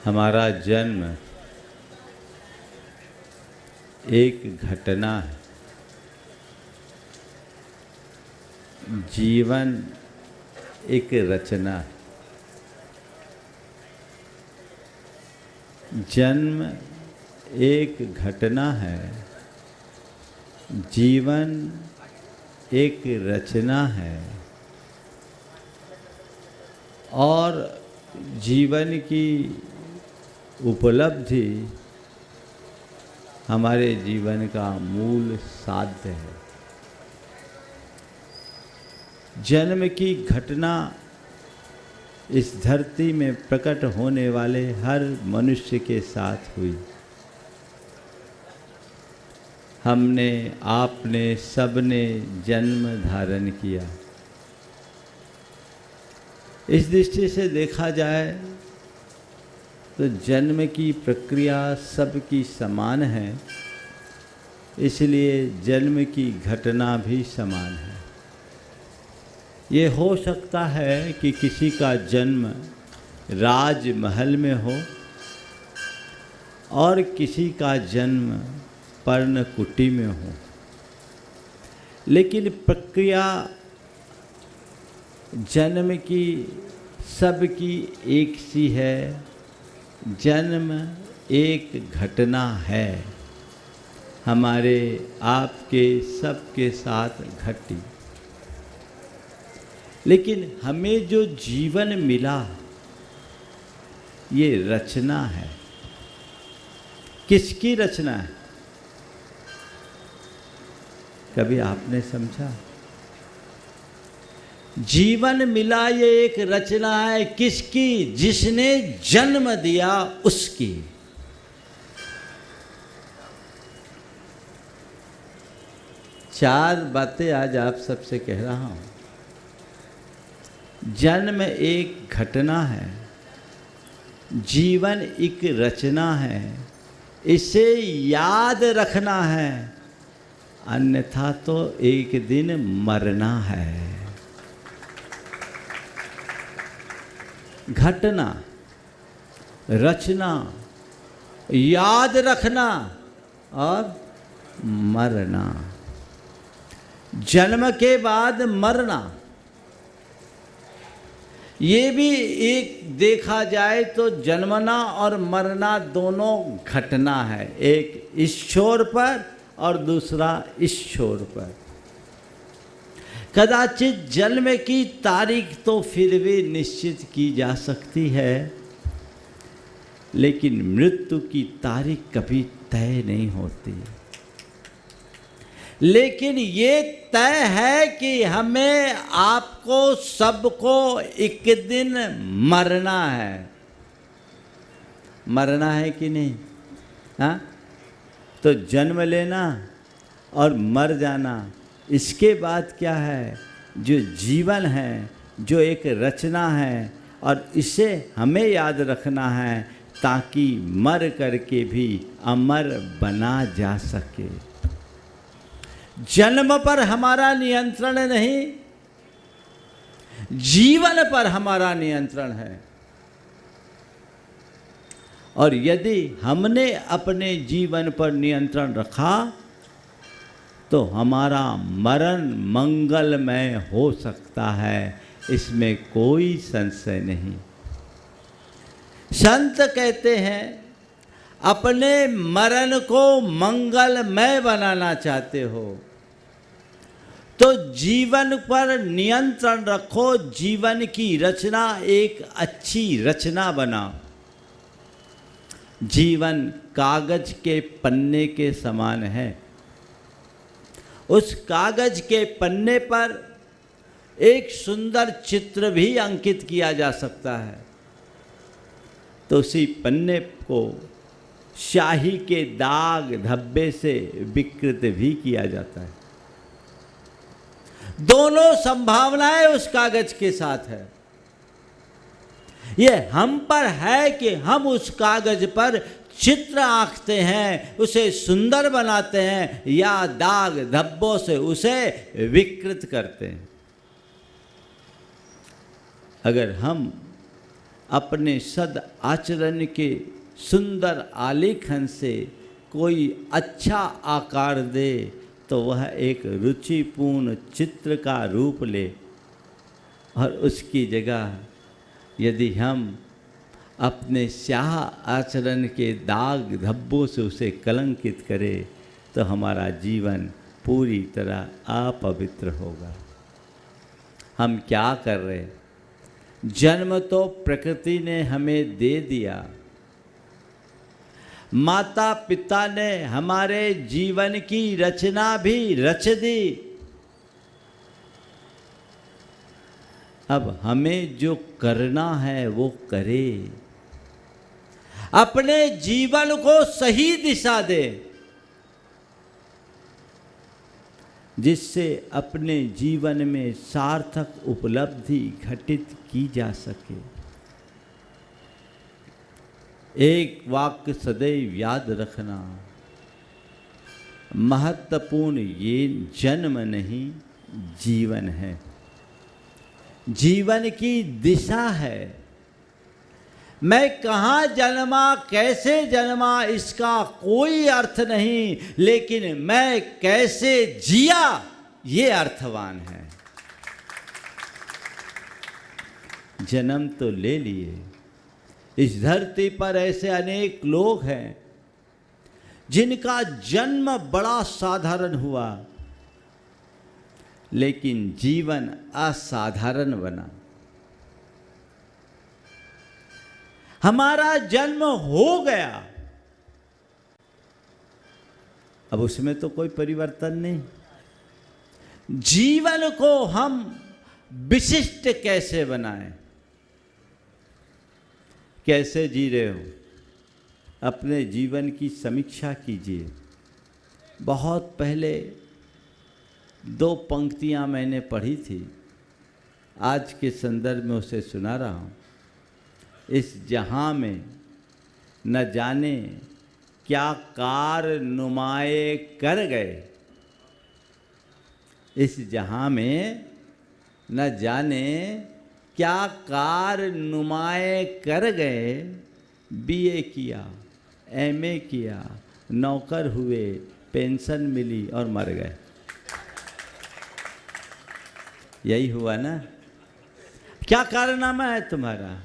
हमारा जन्म एक घटना है, जीवन एक रचना है। जन्म एक घटना है, जीवन एक रचना है और जीवन की उपलब्धि हमारे जीवन का मूल साध्य है। जन्म की घटना इस धरती में प्रकट होने वाले हर मनुष्य के साथ हुई। हमने, आपने, सबने जन्म धारण किया। इस दृष्टि से देखा जाए तो जन्म की प्रक्रिया सबकी समान है, इसलिए जन्म की घटना भी समान है। ये हो सकता है कि किसी का जन्म राजमहल में हो और किसी का जन्म पर्णकुटी में हो, लेकिन प्रक्रिया जन्म की सबकी एक सी है। जन्म एक घटना है, हमारे आपके सबके साथ घटी। लेकिन हमें जो जीवन मिला ये रचना है। किसकी रचना है? कभी आपने समझा? जीवन मिला ये एक रचना है। किसकी? जिसने जन्म दिया उसकी। चार बातें आज आप सबसे कह रहा हूं। जन्म एक घटना है, जीवन एक रचना है, इसे याद रखना है, अन्यथा तो एक दिन मरना है। घटना, रचना, याद रखना और मरना। जन्म के बाद मरना, ये भी एक देखा जाए तो जन्मना और मरना दोनों घटना है, एक इस छोर पर और दूसरा इस छोर पर। कदाचित जन्म की तारीख तो फिर भी निश्चित की जा सकती है, लेकिन मृत्यु की तारीख कभी तय नहीं होती। लेकिन ये तय है कि हमें, आपको, सबको एक दिन मरना है। मरना है कि नहीं? हाँ, तो जन्म लेना और मर जाना, इसके बाद क्या है? जो जीवन है, जो एक रचना है, और इसे हमें याद रखना है ताकि मर करके भी अमर बना जा सके। जन्म पर हमारा नियंत्रण नहीं, जीवन पर हमारा नियंत्रण है। और यदि हमने अपने जीवन पर नियंत्रण रखा तो हमारा मरण मंगलमय हो सकता है, इसमें कोई संशय नहीं। संत कहते हैं, अपने मरण को मंगलमय बनाना चाहते हो तो जीवन पर नियंत्रण रखो, जीवन की रचना एक अच्छी रचना बनाओ। जीवन कागज के पन्ने के समान है। उस कागज के पन्ने पर एक सुंदर चित्र भी अंकित किया जा सकता है, तो उसी पन्ने को स्याही के दाग धब्बे से विकृत भी किया जाता है। दोनों संभावनाएं उस कागज के साथ है। ये हम पर है कि हम उस कागज पर चित्र आंकते हैं, उसे सुंदर बनाते हैं, या दाग धब्बों से उसे विकृत करते हैं। अगर हम अपने सद आचरण के सुंदर आलेखन से कोई अच्छा आकार दे तो वह एक रुचिपूर्ण चित्र का रूप ले, और उसकी जगह यदि हम अपने स्याह आचरण के दाग धब्बों से उसे कलंकित करें तो हमारा जीवन पूरी तरह अपवित्र होगा। हम क्या कर रहे? जन्म तो प्रकृति ने हमें दे दिया, माता पिता ने हमारे जीवन की रचना भी रच दी। अब हमें जो करना है वो करे, अपने जीवन को सही दिशा दे, जिससे अपने जीवन में सार्थक उपलब्धि घटित की जा सके। एक वाक्य सदैव याद रखना, महत्वपूर्ण ये जन्म नहीं जीवन है, जीवन की दिशा है। मैं कहाँ जन्मा, कैसे जन्मा, इसका कोई अर्थ नहीं, लेकिन मैं कैसे जिया ये अर्थवान है। जन्म तो ले लिए, इस धरती पर ऐसे अनेक लोग हैं जिनका जन्म बड़ा साधारण हुआ, लेकिन जीवन असाधारण बना। हमारा जन्म हो गया, अब उसमें तो कोई परिवर्तन नहीं। जीवन को हम विशिष्ट कैसे बनाएं? कैसे जी रहे हो? अपने जीवन की समीक्षा कीजिए। बहुत पहले 2 पंक्तियां मैंने पढ़ी थी, आज के संदर्भ में उसे सुना रहा हूँ। इस जहां में न जाने क्या कार नुमाए कर गए, इस जहां में न जाने क्या कार नुमाए कर गए। बीए किया, एमए किया, नौकर हुए, पेंशन मिली और मर गए। यही हुआ ना? क्या कारनामा है तुम्हारा?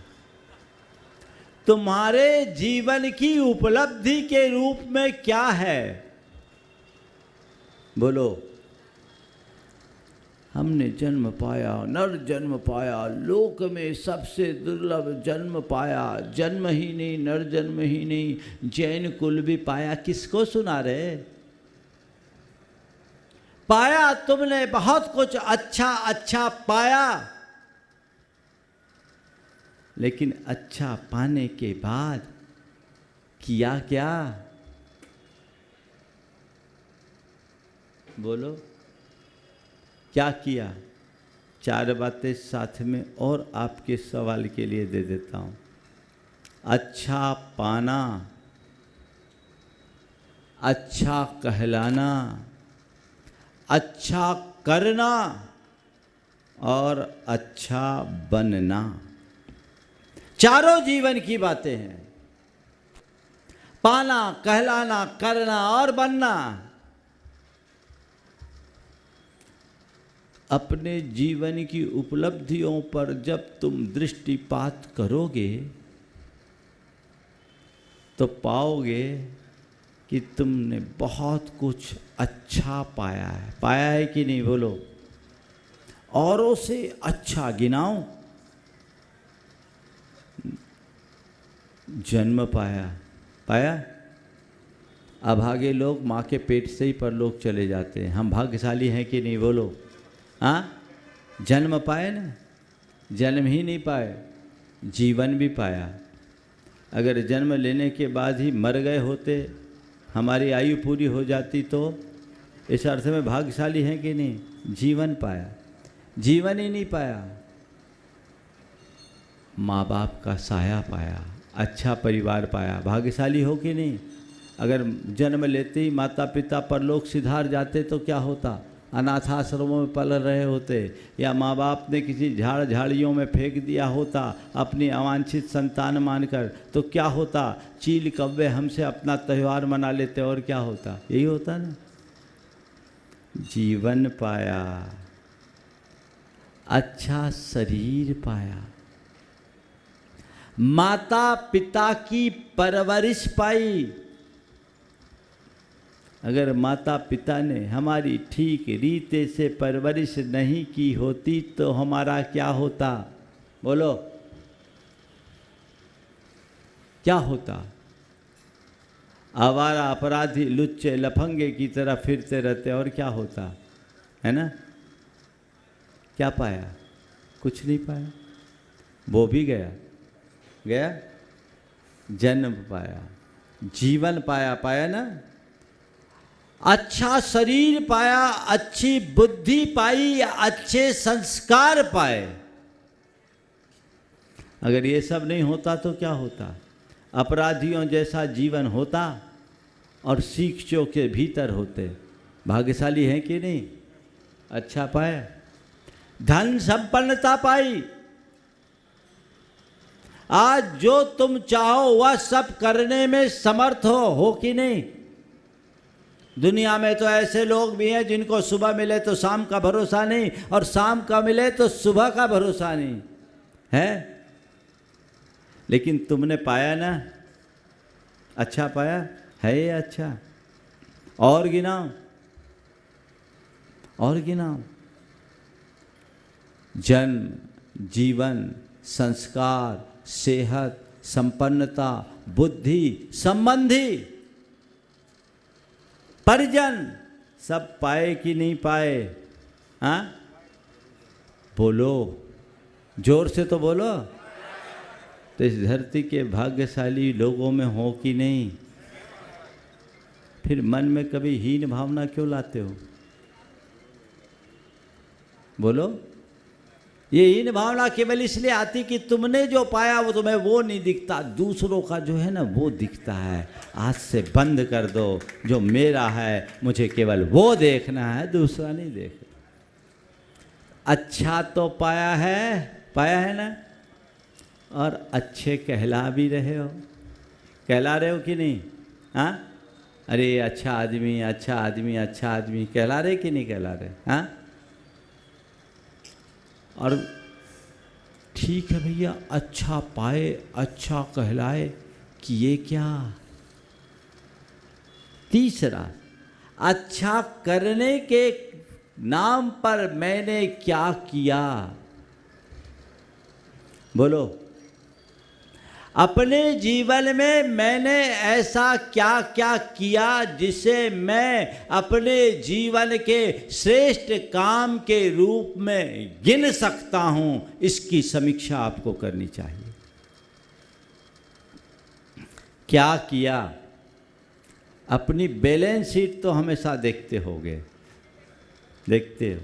तुम्हारे जीवन की उपलब्धि के रूप में क्या है? बोलो। हमने जन्म पाया, नर जन्म पाया, लोक में सबसे दुर्लभ जन्म पाया, जन्म ही नहीं, नर जन्म ही नहीं, जैन कुल भी पाया। किसको सुना रहे? पाया तुमने बहुत कुछ अच्छा अच्छा पाया, लेकिन अच्छा पाने के बाद किया क्या? बोलो, क्या किया? 4 बातें साथ में और आपके सवाल के लिए दे देता हूं। अच्छा पाना, अच्छा कहलाना, अच्छा करना और अच्छा बनना, चारों जीवन की बातें हैं। पाना, कहलाना, करना और बनना। अपने जीवन की उपलब्धियों पर जब तुम दृष्टिपात करोगे तो पाओगे कि तुमने बहुत कुछ अच्छा पाया है। पाया है कि नहीं? बोलो। औरों से अच्छा गिनाओ। जन्म पाया, पाया। अभागे लोग माँ के पेट से ही परलोक चले जाते हैं। हम भाग्यशाली हैं कि नहीं? बोलो। हाँ, जन्म पाए ना? जन्म ही नहीं पाए, जीवन भी पाया। अगर जन्म लेने के बाद ही मर गए होते, हमारी आयु पूरी हो जाती, तो इस अर्थ में भाग्यशाली हैं कि नहीं? जीवन पाया, जीवन ही नहीं पाया। माँ बाप का साया पाया, अच्छा परिवार पाया। भाग्यशाली हो कि नहीं? अगर जन्म लेते ही माता पिता परलोक सिधार जाते तो क्या होता? अनाथाश्रमों में पल रहे होते, या माँ बाप ने किसी झाड़ झाड़ियों में फेंक दिया होता अपनी अवांछित संतान मानकर, तो क्या होता? चील कव्वे हमसे अपना त्यौहार मना लेते, और क्या होता? यही होता ना। जीवन पाया, अच्छा शरीर पाया, माता पिता की परवरिश पाई। अगर माता पिता ने हमारी ठीक रीते से परवरिश नहीं की होती तो हमारा क्या होता? बोलो, क्या होता? आवारा अपराधी लुच्चे लफंगे की तरह फिरते रहते, और क्या होता? है ना? क्या पाया? कुछ नहीं पाया। वो भी गया, जन्म पाया, जीवन पाया, पाया ना, अच्छा शरीर पाया, अच्छी बुद्धि पाई, अच्छे संस्कार पाए। अगर ये सब नहीं होता तो क्या होता? अपराधियों जैसा जीवन होता और शिक्षों के भीतर होते। भाग्यशाली हैं कि नहीं? अच्छा पाया, धन संपन्नता पाई। आज जो तुम चाहो वह सब करने में समर्थ हो कि नहीं? दुनिया में तो ऐसे लोग भी हैं जिनको सुबह मिले तो शाम का भरोसा नहीं, और शाम का मिले तो सुबह का भरोसा नहीं है। लेकिन तुमने पाया ना, अच्छा पाया है, ये अच्छा। और गिनाओ, और गिनाओ। जन्म, जीवन, संस्कार, सेहत, संपन्नता, बुद्धि, संबंधी, परिजन, सब पाए कि नहीं पाए? हाँ, बोलो, जोर से तो बोलो। तो इस धरती के भाग्यशाली लोगों में हो कि नहीं? फिर मन में कभी हीन भावना क्यों लाते हो? बोलो। ये हीन भावना केवल इसलिए आती कि तुमने जो पाया वो तुम्हें वो नहीं दिखता, दूसरों का जो है ना वो दिखता है। आज से बंद कर दो, जो मेरा है मुझे केवल वो देखना है, दूसरा नहीं देखना। अच्छा तो पाया है ना, और अच्छे कहला भी रहे हो। कहला रहे हो कि नहीं? हाँ, अरे अच्छा आदमी, अच्छा आदमी, अच्छा आदमी, कहला रहे कि नहीं कहला रहे? हाँ, और ठीक है भैया, अच्छा पाए, अच्छा कहलाए, किए क्या? तीसरा, अच्छा करने के नाम पर मैंने क्या किया? बोलो। अपने जीवन में मैंने ऐसा क्या क्या किया जिसे मैं अपने जीवन के श्रेष्ठ काम के रूप में गिन सकता हूं? इसकी समीक्षा आपको करनी चाहिए। क्या किया? अपनी बैलेंस शीट तो हमेशा देखते होगे, देखते हो।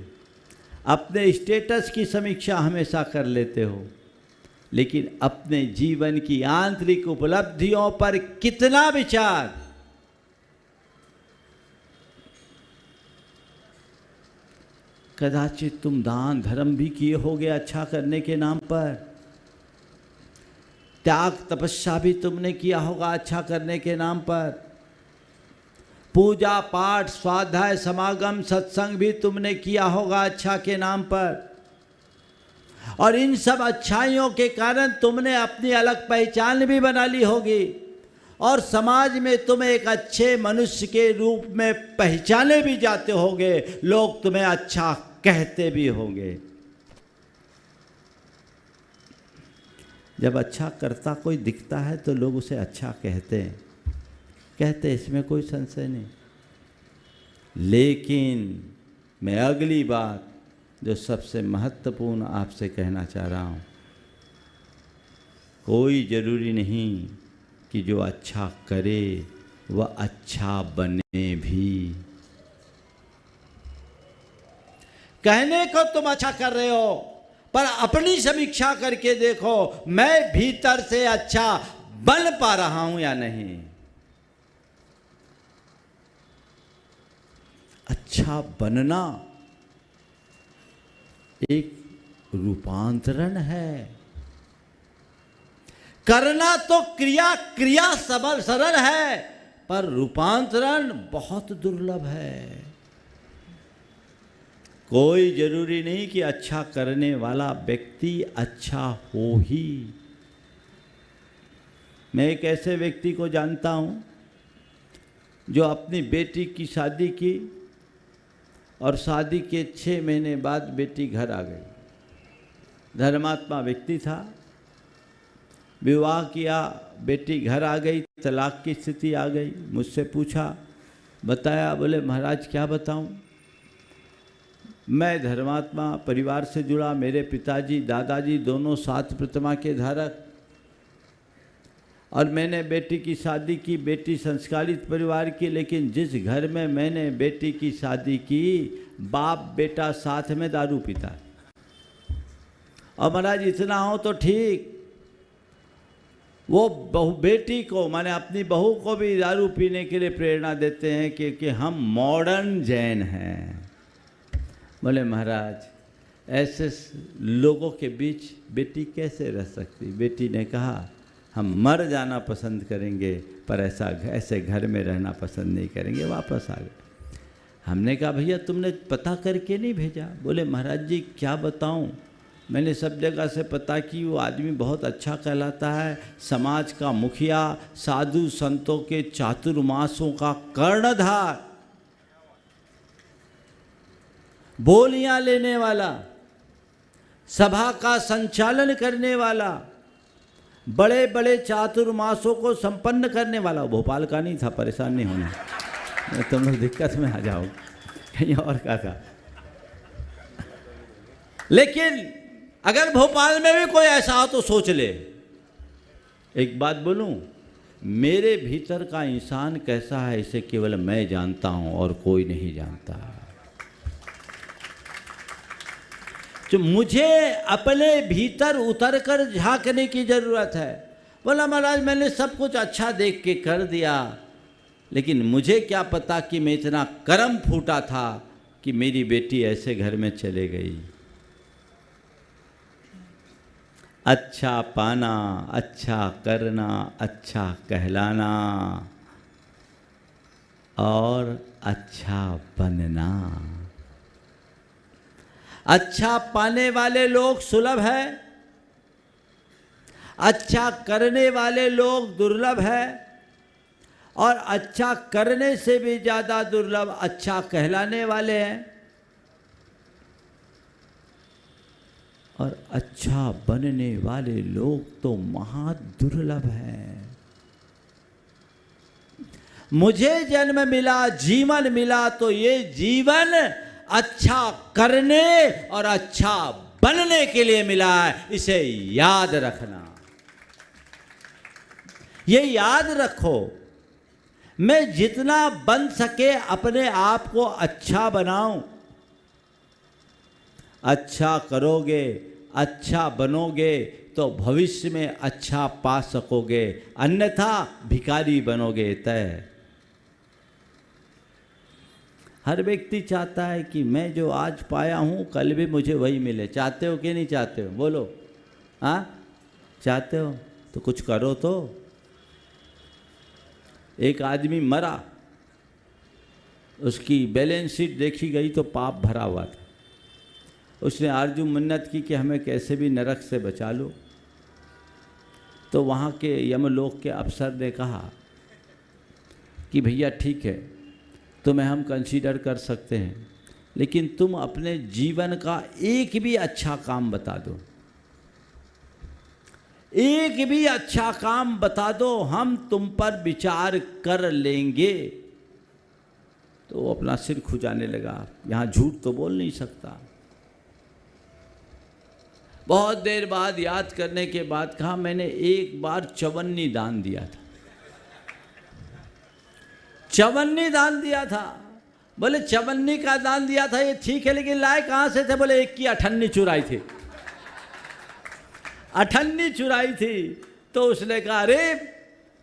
अपने स्टेटस की समीक्षा हमेशा कर लेते हो, लेकिन अपने जीवन की आंतरिक उपलब्धियों पर कितना विचार? कदाचित तुम दान धर्म भी किए होगे अच्छा करने के नाम पर, त्याग तपस्या भी तुमने किया होगा अच्छा करने के नाम पर, पूजा पाठ स्वाध्याय समागम सत्संग भी तुमने किया होगा अच्छा के नाम पर। और इन सब अच्छाइयों के कारण तुमने अपनी अलग पहचान भी बना ली होगी, और समाज में तुम एक अच्छे मनुष्य के रूप में पहचाने भी जाते होगे, लोग तुम्हें अच्छा कहते भी होंगे। जब अच्छा करता कोई दिखता है तो लोग उसे अच्छा कहते हैं, इसमें कोई संशय नहीं। लेकिन मैं अगली बात जो सबसे महत्वपूर्ण आपसे कहना चाह रहा हूँ, कोई ज़रूरी नहीं कि जो अच्छा करे वह अच्छा बने भी। कहने को तुम अच्छा कर रहे हो, पर अपनी समीक्षा करके देखो, मैं भीतर से अच्छा बन पा रहा हूं या नहीं। अच्छा बनना एक रूपांतरण है। करना तो क्रिया सरल है, पर रूपांतरण बहुत दुर्लभ है। कोई जरूरी नहीं कि अच्छा करने वाला व्यक्ति अच्छा हो ही। मैं एक ऐसे व्यक्ति को जानता हूँ जो अपनी बेटी की शादी की और शादी के 6 महीने बाद बेटी घर आ गई। धर्मात्मा व्यक्ति था, विवाह किया, बेटी घर आ गई, तलाक की स्थिति आ गई। मुझसे पूछा, बताया, बोले महाराज क्या बताऊं, मैं धर्मात्मा परिवार से जुड़ा, मेरे पिताजी दादाजी दोनों 7 प्रतिमा के धारक, और मैंने बेटी की शादी की, बेटी संस्कारित परिवार की, लेकिन जिस घर में मैंने बेटी की शादी की, बाप बेटा साथ में दारू पीता। और महाराज इतना हो तो ठीक, वो बेटी को, माने अपनी बहू को भी दारू पीने के लिए प्रेरणा देते हैं क्योंकि हम मॉडर्न जैन हैं। बोले महाराज ऐसे लोगों के बीच बेटी कैसे रह सकती। बेटी ने कहा, हम मर जाना पसंद करेंगे पर ऐसे घर में रहना पसंद नहीं करेंगे। वापस आ गए। हमने कहा, भैया तुमने पता करके नहीं भेजा। बोले महाराज जी क्या बताऊं, मैंने सब जगह से पता की, वो आदमी बहुत अच्छा कहलाता है, समाज का मुखिया, साधु संतों के चातुर्मासों का कर्णधार, बोलियां लेने वाला, सभा का संचालन करने वाला, बड़े बड़े चातुर्मासों को संपन्न करने वाला। भोपाल का नहीं था, परेशान नहीं होना, तुम लोग दिक्कत में आ जाओ, कहीं और का था। लेकिन अगर भोपाल में भी कोई ऐसा हो तो सोच ले। एक बात बोलूं, मेरे भीतर का इंसान कैसा है इसे केवल मैं जानता हूं और कोई नहीं जानता। तो मुझे अपने भीतर उतर कर झांकने की जरूरत है। बोला महाराज मैंने सब कुछ अच्छा देख के कर दिया, लेकिन मुझे क्या पता कि मैं इतना कर्म फूटा था कि मेरी बेटी ऐसे घर में चले गई। अच्छा पाना, अच्छा करना, अच्छा कहलाना और अच्छा बनना। अच्छा पाने वाले लोग सुलभ है, अच्छा करने वाले लोग दुर्लभ है, और अच्छा करने से भी ज़्यादा दुर्लभ अच्छा कहलाने वाले हैं, और अच्छा बनने वाले लोग तो महा दुर्लभ हैं। मुझे जन्म मिला, जीवन मिला, तो ये जीवन अच्छा करने और अच्छा बनने के लिए मिला है, इसे याद रखना। ये याद रखो, मैं जितना बन सके अपने आप को अच्छा बनाऊं। अच्छा करोगे, अच्छा बनोगे तो भविष्य में अच्छा पा सकोगे, अन्यथा भिखारी बनोगे तय। हर व्यक्ति चाहता है कि मैं जो आज पाया हूँ कल भी मुझे वही मिले। चाहते हो कि नहीं चाहते हो? बोलो, हाँ चाहते हो तो कुछ करो। तो एक आदमी मरा, उसकी बैलेंस शीट देखी गई तो पाप भरा हुआ था। उसने आरजू मन्नत की कि हमें कैसे भी नरक से बचा लो। तो वहाँ के यमलोक के अफसर ने कहा कि भैया ठीक है, तुम्हें हम कंसीडर कर सकते हैं, लेकिन तुम अपने जीवन का एक भी अच्छा काम बता दो, एक भी अच्छा काम बता दो, हम तुम पर विचार कर लेंगे। तो वो अपना सिर खुजाने लगा, यहाँ झूठ तो बोल नहीं सकता। बहुत देर बाद याद करने के बाद कहा, मैंने एक बार चवन्नी दान दिया था। चवन्नी दान दिया था। बोले चवन्नी का दान दिया था, ये ठीक है, लेकिन लाए कहाँ से थे? बोले एक की अठन्नी चुराई थी। अठन्नी चुराई थी। तो उसने कहा, अरे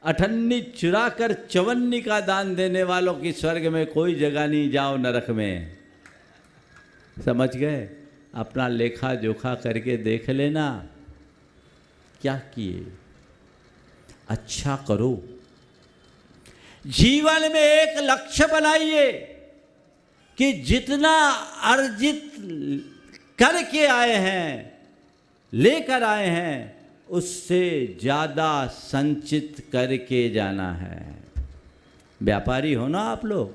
अठन्नी चुरा कर चवन्नी का दान देने वालों की स्वर्ग में कोई जगह नहीं, जाओ नरक में। समझ गए? अपना लेखा जोखा करके देख लेना क्या किए। अच्छा करो, जीवन में एक लक्ष्य बनाइए कि जितना अर्जित करके आए हैं, लेकर आए हैं, उससे ज़्यादा संचित करके जाना है। व्यापारी हो ना आप लोग,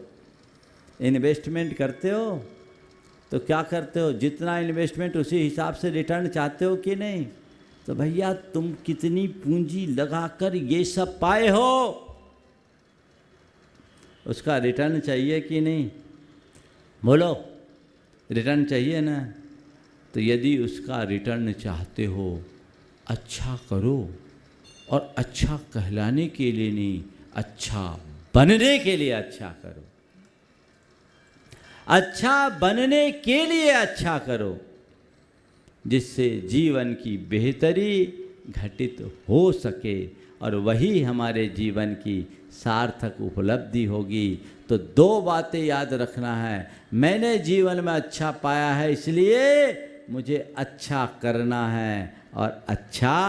इन्वेस्टमेंट करते हो तो क्या करते हो, जितना इन्वेस्टमेंट उसी हिसाब से रिटर्न चाहते हो कि नहीं। तो भैया तुम कितनी पूंजी लगाकर ये सब पाए हो, उसका रिटर्न चाहिए कि नहीं, बोलो, रिटर्न चाहिए ना। तो यदि उसका रिटर्न चाहते हो, अच्छा करो, और अच्छा कहलाने के लिए नहीं, अच्छा बनने के लिए अच्छा करो। अच्छा बनने के लिए अच्छा करो, जिससे जीवन की बेहतरी घटित हो सके और वही हमारे जीवन की सार्थक उपलब्धि होगी। तो दो बातें याद रखना है, मैंने जीवन में अच्छा पाया है इसलिए मुझे अच्छा करना है और अच्छा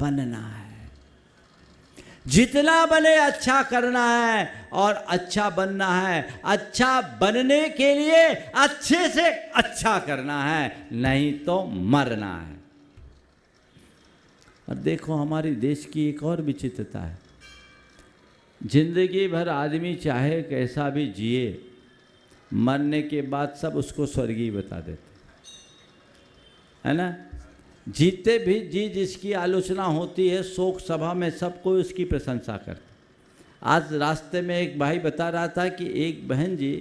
बनना है। जितना बने अच्छा करना है और अच्छा बनना है। अच्छा बनने के लिए अच्छे से अच्छा करना है, नहीं तो मरना है। और देखो हमारे देश की एक और विचित्रता है, जिंदगी भर आदमी चाहे कैसा भी जिए, मरने के बाद सब उसको स्वर्गीय बता देते, है ना। जीते भी जी जिसकी आलोचना होती है, शोक सभा में सब कोई उसकी प्रशंसा करते। आज रास्ते में एक भाई बता रहा था कि एक बहन जी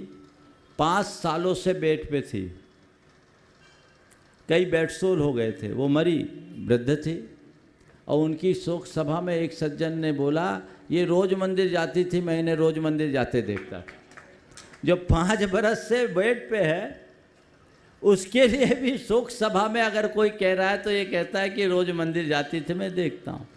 5 सालों से बेड पे थी, कई बेडसोल हो गए थे, वो मरी, वृद्ध थी, और उनकी शोक सभा में एक सज्जन ने बोला, ये रोज मंदिर जाती थी, मैं इन्हें रोज मंदिर जाते देखता था। जो 5 बरस से बेड पे है, उसके लिए भी शोक सभा में अगर कोई कह रहा है तो ये कहता है कि रोज मंदिर जाती थी, मैं देखता हूँ।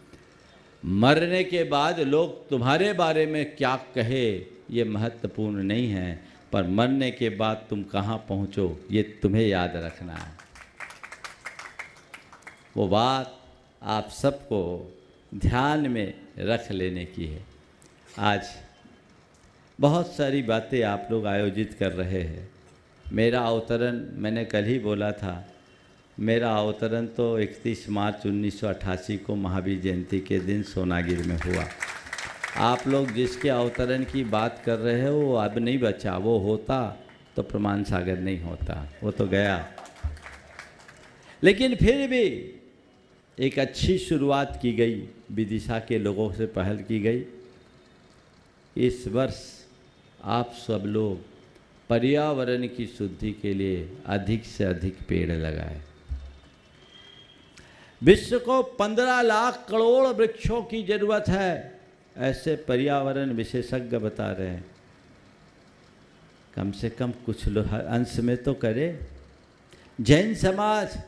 मरने के बाद लोग तुम्हारे बारे में क्या कहे ये महत्वपूर्ण नहीं है, पर मरने के बाद तुम कहाँ पहुँचो ये तुम्हें याद रखना है। वो बात आप सबको ध्यान में रख लेने की है। आज बहुत सारी बातें आप लोग आयोजित कर रहे हैं। मेरा अवतरण मैंने कल ही बोला था, मेरा अवतरण तो 31 मार्च 1988 को महावीर जयंती के दिन सोनागिर में हुआ। आप लोग जिसके अवतरण की बात कर रहे हो वो अब नहीं बचा, वो होता तो प्रमाण सागर नहीं होता, वो तो गया। लेकिन फिर भी एक अच्छी शुरुआत की गई, विदिशा के लोगों से पहल की गई। इस वर्ष आप सब लोग पर्यावरण की शुद्धि के लिए अधिक से अधिक पेड़ लगाएं। विश्व को 15 लाख करोड़ वृक्षों की जरूरत है, ऐसे पर्यावरण विशेषज्ञ बता रहे हैं। कम से कम कुछ लोग अंश में तो करे, जैन समाज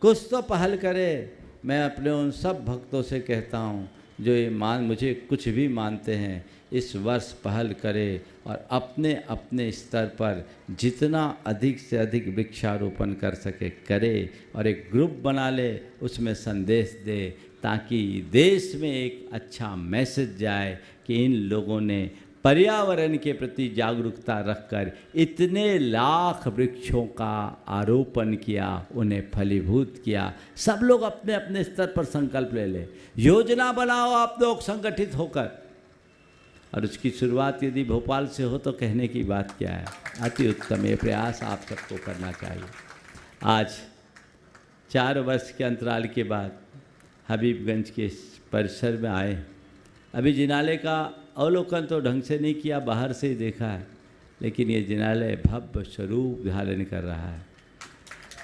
कुछ तो पहल करे। मैं अपने उन सब भक्तों से कहता हूँ जो ये मुझे कुछ भी मानते हैं, इस वर्ष पहल करे और अपने अपने स्तर पर जितना अधिक से अधिक वृक्षारोपण कर सके करे, और एक ग्रुप बना ले, उसमें संदेश दे, ताकि देश में एक अच्छा मैसेज जाए कि इन लोगों ने पर्यावरण के प्रति जागरूकता रखकर इतने लाख वृक्षों का आरोपण किया, उन्हें फलीभूत किया। सब लोग अपने अपने स्तर पर संकल्प ले ले, योजना बनाओ आप लोग संगठित होकर, और उसकी शुरुआत यदि भोपाल से हो तो कहने की बात क्या है। अति उत्तम ये प्रयास आप सबको करना चाहिए। आज 4 वर्ष के अंतराल के बाद हबीबगंज के परिसर में आए। अभी जिनालय का अवलोकन तो ढंग से नहीं किया, बाहर से ही देखा है, लेकिन ये जिनालय भव्य स्वरूप धारण कर रहा है।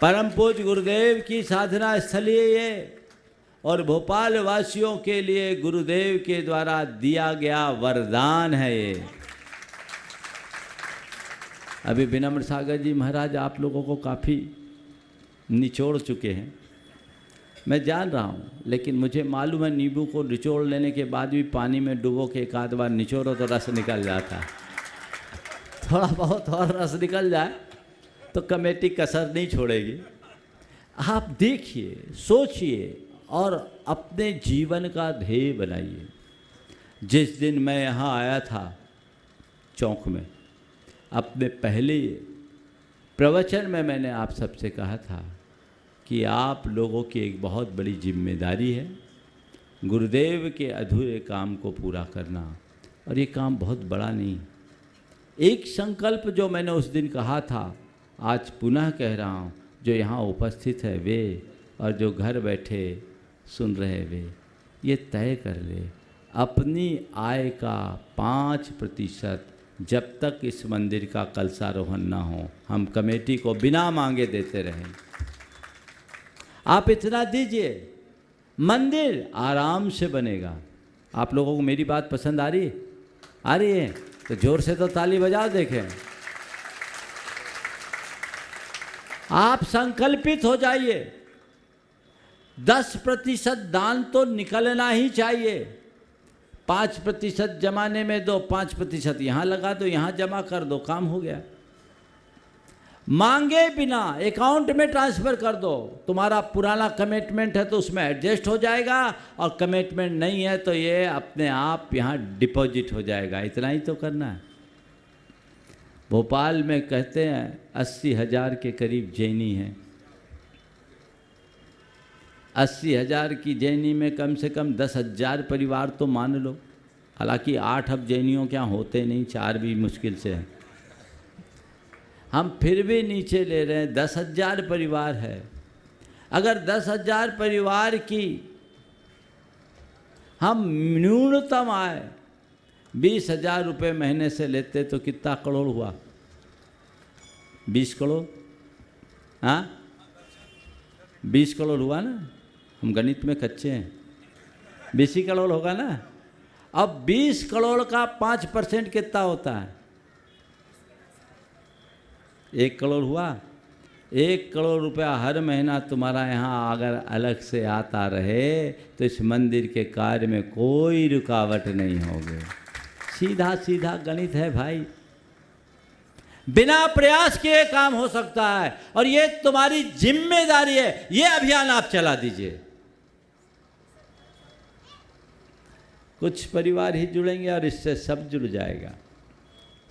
परम पूज्य गुरुदेव की साधना स्थली है ये, और भोपाल वासियों के लिए गुरुदेव के द्वारा दिया गया वरदान है ये। अभी विनम्र सागर जी महाराज आप लोगों को काफ़ी निचोड़ चुके हैं, मैं जान रहा हूँ, लेकिन मुझे मालूम है नींबू को निचोड़ लेने के बाद भी पानी में डुबो के एक आध बार निचोड़ो तो रस निकल जाता है। थोड़ा बहुत और रस निकल जाए तो कमेटी कसर नहीं छोड़ेगी। आप देखिए, सोचिए और अपने जीवन का ध्येय बनाइए। जिस दिन मैं यहाँ आया था चौक में, अपने पहले प्रवचन में मैंने आप सबसे कहा था कि आप लोगों की एक बहुत बड़ी जिम्मेदारी है गुरुदेव के अधूरे काम को पूरा करना, और ये काम बहुत बड़ा नहीं। एक संकल्प जो मैंने उस दिन कहा था, आज पुनः कह रहा हूँ, जो यहाँ उपस्थित है वे और जो घर बैठे सुन रहे वे, ये तय कर ले, अपनी आय का 5% जब तक इस मंदिर का कलशारोहण ना हो, हम कमेटी को बिना मांगे देते रहें। आप इतना दीजिए, मंदिर आराम से बनेगा। आप लोगों को मेरी बात पसंद आ रही है? आ रही है तो जोर से तो ताली बजाओ। देखें, आप संकल्पित हो जाइए, 10% दान तो निकलना ही चाहिए। 5% जमाने में दो, 5% यहाँ लगा दो, यहाँ जमा कर दो, काम हो गया। मांगे बिना अकाउंट में ट्रांसफ़र कर दो। तुम्हारा पुराना कमिटमेंट है तो उसमें एडजस्ट हो जाएगा, और कमिटमेंट नहीं है तो ये अपने आप यहाँ डिपॉजिट हो जाएगा। इतना ही तो करना है। भोपाल में कहते हैं 80,000 के करीब जैनी हैं। 80,000 की जैनी में कम से कम 10,000 परिवार तो मान लो। हालांकि 8 अब जैनियों क्या होते नहीं, 4 भी मुश्किल से हैं। हम फिर भी नीचे ले रहे हैं, 10,000 परिवार है। अगर 10,000 परिवार की हम न्यूनतम आय 20,000 रुपये महीने से लेते तो कितना करोड़ हुआ? 20 करोड़। हाँ, 20 करोड़ हुआ ना। हम गणित में कच्चे हैं। 20 करोड़ होगा ना। अब 20 करोड़ का 5% कितना होता है? 1 करोड़ हुआ। 1 करोड़ रुपया हर महीना तुम्हारा यहाँ अगर अलग से आता रहे तो इस मंदिर के कार्य में कोई रुकावट नहीं होगी। सीधा सीधा गणित है भाई। बिना प्रयास के काम हो सकता है, और ये तुम्हारी जिम्मेदारी है। ये अभियान आप चला दीजिए। कुछ परिवार ही जुड़ेंगे और इससे सब जुड़ जाएगा।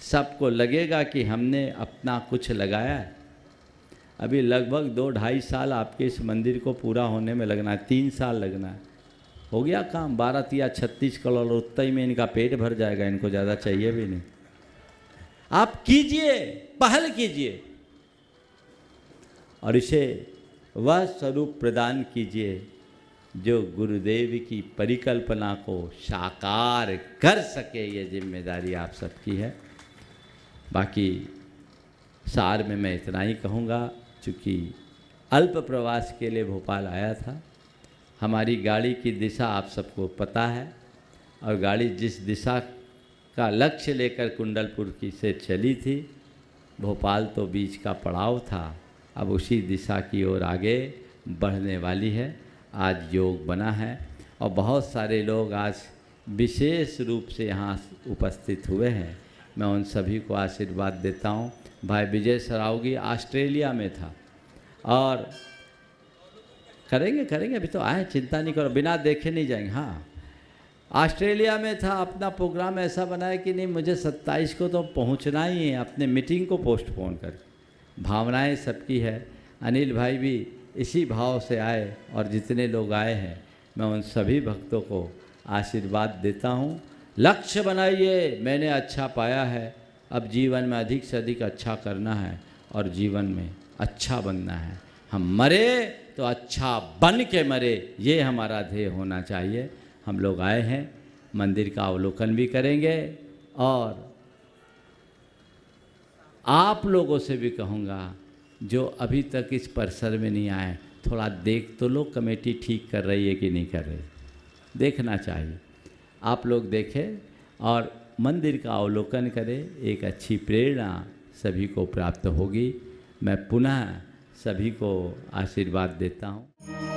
सबको लगेगा कि हमने अपना कुछ लगाया है। अभी लगभग 2-2.5 साल आपके इस मंदिर को पूरा होने में लगना है। 3 साल लगना है। हो गया काम। 12 या 36 करोड़, उतना ही में इनका पेट भर जाएगा। इनको ज़्यादा चाहिए भी नहीं। आप कीजिए, पहल कीजिए, और इसे वह स्वरूप प्रदान कीजिए जो गुरुदेव की परिकल्पना को साकार कर सके। ये जिम्मेदारी आप सबकी है। बाकी सार में मैं इतना ही कहूँगा, चूँकि अल्प प्रवास के लिए भोपाल आया था। हमारी गाड़ी की दिशा आप सबको पता है, और गाड़ी जिस दिशा का लक्ष्य लेकर कुंडलपुर की से चली थी, भोपाल तो बीच का पड़ाव था, अब उसी दिशा की ओर आगे बढ़ने वाली है। आज योग बना है, और बहुत सारे लोग आज विशेष रूप से यहाँ उपस्थित हुए हैं। मैं उन सभी को आशीर्वाद देता हूँ। भाई विजय सरावगी ऑस्ट्रेलिया में था, और करेंगे अभी तो आए, चिंता नहीं करो, बिना देखे नहीं जाएंगे। हाँ, ऑस्ट्रेलिया में था। अपना प्रोग्राम ऐसा बनाया कि नहीं, मुझे 27 को तो पहुंचना ही है, अपने मीटिंग को पोस्टपोन कर। भावनाएं सबकी है। अनिल भाई भी इसी भाव से आए, और जितने लोग आए हैं मैं उन सभी भक्तों को आशीर्वाद देता हूँ। लक्ष्य बनाइए। मैंने अच्छा पाया है, अब जीवन में अधिक से अधिक अच्छा करना है, और जीवन में अच्छा बनना है। हम मरे तो अच्छा बन के मरे, ये हमारा ध्येय होना चाहिए। हम लोग आए हैं, मंदिर का अवलोकन भी करेंगे, और आप लोगों से भी कहूँगा जो अभी तक इस परिसर में नहीं आए, थोड़ा देख तो लो कमेटी ठीक कर रही है कि नहीं कर रही। देखना चाहिए। आप लोग देखें और मंदिर का अवलोकन करें। एक अच्छी प्रेरणा सभी को प्राप्त होगी। मैं पुनः सभी को आशीर्वाद देता हूँ।